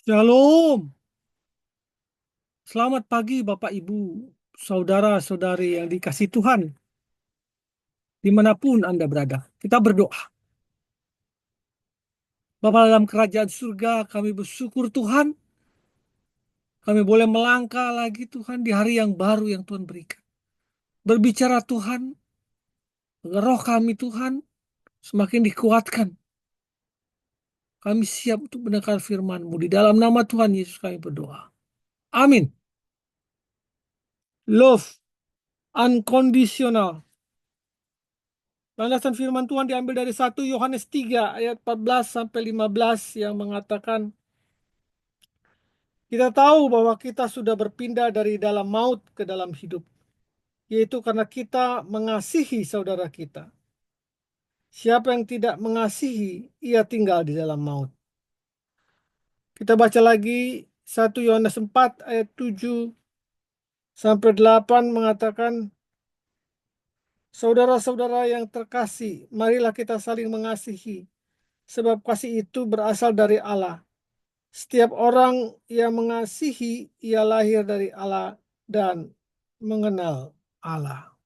Shalom, selamat pagi Bapak Ibu, saudara-saudari yang dikasih Tuhan, dimanapun Anda berada. Kita berdoa. Bapa dalam kerajaan surga, kami bersyukur Tuhan, kami boleh melangkah lagi Tuhan di hari yang baru yang Tuhan berikan. Berbicara Tuhan, agar roh kami Tuhan semakin dikuatkan. Kami siap untuk mendengar firman-Mu. Di dalam nama Tuhan Yesus kami berdoa. Amin. Love, unconditional. Landasan firman Tuhan diambil dari 1 Yohanes 3 ayat 14 sampai 15 yang mengatakan, kita tahu bahwa kita sudah berpindah dari dalam maut ke dalam hidup, yaitu karena kita mengasihi saudara kita. Siapa yang tidak mengasihi, ia tinggal di dalam maut. Kita baca lagi 1 Yohanes 4 ayat 7 sampai 8 mengatakan, saudara-saudara yang terkasih, marilah kita saling mengasihi, sebab kasih itu berasal dari Allah. Setiap orang yang mengasihi, ia lahir dari Allah dan mengenal Allah.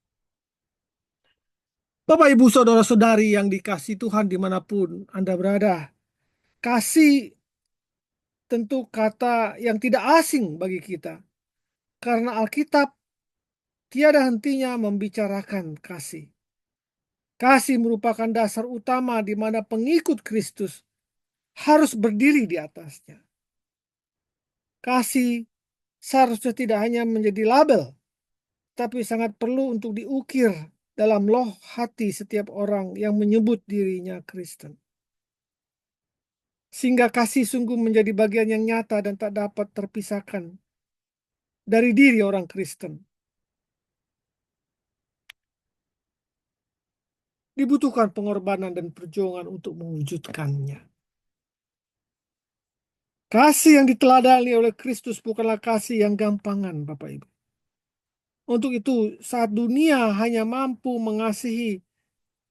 Bapak, Ibu, Saudara-saudari yang dikasihi Tuhan dimanapun Anda berada, kasih tentu kata yang tidak asing bagi kita. Karena Alkitab tiada hentinya membicarakan kasih. Kasih merupakan dasar utama di mana pengikut Kristus harus berdiri di atasnya. Kasih seharusnya tidak hanya menjadi label, tapi sangat perlu untuk diukir dalam loh hati setiap orang yang menyebut dirinya Kristen. Sehingga kasih sungguh menjadi bagian yang nyata dan tak dapat terpisahkan dari diri orang Kristen. Dibutuhkan pengorbanan dan perjuangan untuk mewujudkannya. Kasih yang diteladani oleh Kristus bukanlah kasih yang gampangan, Bapak Ibu. Untuk itu, saat dunia hanya mampu mengasihi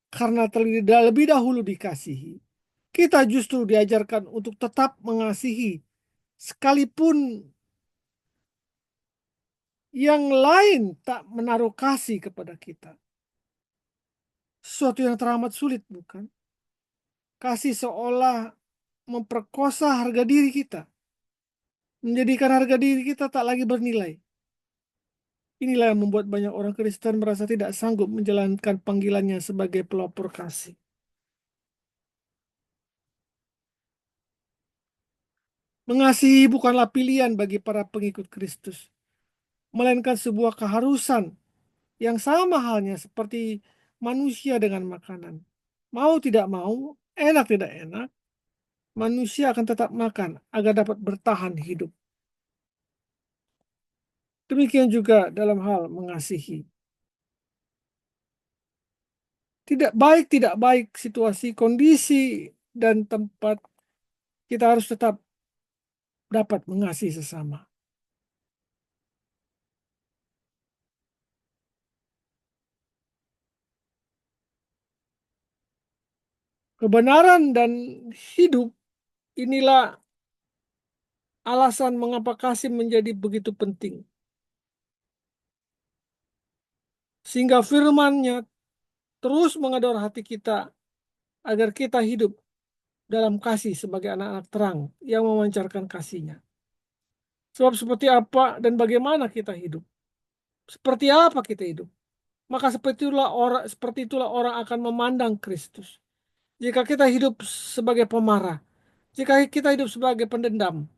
karena terlebih dahulu dikasihi, kita justru diajarkan untuk tetap mengasihi sekalipun yang lain tak menaruh kasih kepada kita. Sesuatu yang teramat sulit, bukan? Kasih seolah memperkosa harga diri kita, menjadikan harga diri kita tak lagi bernilai. Inilah yang membuat banyak orang Kristen merasa tidak sanggup menjalankan panggilannya sebagai pelopor kasih. Mengasihi bukanlah pilihan bagi para pengikut Kristus, melainkan sebuah keharusan yang sama halnya seperti manusia dengan makanan. Mau tidak mau, enak tidak enak, manusia akan tetap makan agar dapat bertahan hidup. Demikian juga dalam hal mengasihi. Tidak baik situasi, kondisi, dan tempat, kita harus tetap dapat mengasihi sesama. Kebenaran dan hidup, inilah alasan mengapa kasih menjadi begitu penting. Sehingga firman-Nya terus mengedor hati kita agar kita hidup dalam kasih sebagai anak-anak terang yang memancarkan kasih-Nya. Sebab seperti apa dan bagaimana kita hidup, seperti apa kita hidup, maka seperti itulah orang akan memandang Kristus. Jika kita hidup sebagai pemarah, jika kita hidup sebagai pendendam,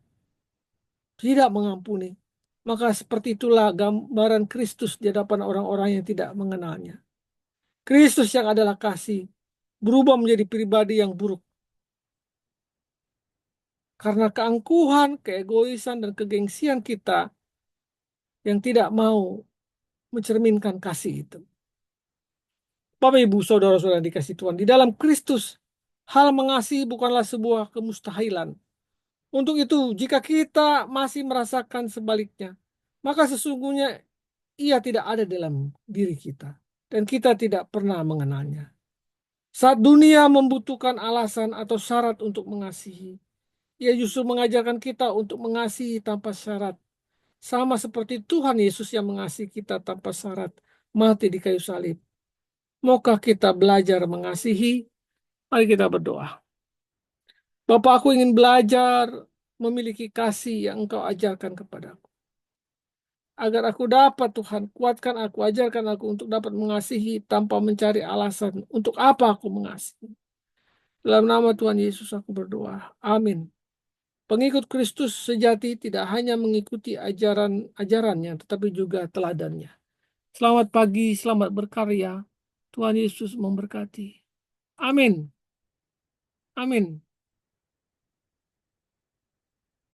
tidak mengampuni, maka seperti itulah gambaran Kristus di hadapan orang-orang yang tidak mengenalnya. Kristus yang adalah kasih berubah menjadi pribadi yang buruk karena keangkuhan, keegoisan, dan kegengsian kita yang tidak mau mencerminkan kasih itu. Bapak, Ibu, Saudara-saudara dikasih Tuhan, di dalam Kristus hal mengasihi bukanlah sebuah kemustahilan. Untuk itu, jika kita masih merasakan sebaliknya, maka sesungguhnya ia tidak ada dalam diri kita dan kita tidak pernah mengenalnya. Saat dunia membutuhkan alasan atau syarat untuk mengasihi, Ia justru mengajarkan kita untuk mengasihi tanpa syarat. Sama seperti Tuhan Yesus yang mengasihi kita tanpa syarat, mati di kayu salib. Maukah kita belajar mengasihi? Mari kita berdoa. Bapa, aku ingin belajar memiliki kasih yang Engkau ajarkan kepadaku. Agar aku dapat, Tuhan, kuatkan aku, ajarkan aku untuk dapat mengasihi tanpa mencari alasan untuk apa aku mengasihi. Dalam nama Tuhan Yesus aku berdoa. Amin. Pengikut Kristus sejati tidak hanya mengikuti ajarannya, tetapi juga teladannya. Selamat pagi, selamat berkarya. Tuhan Yesus memberkati. Amin. Amin.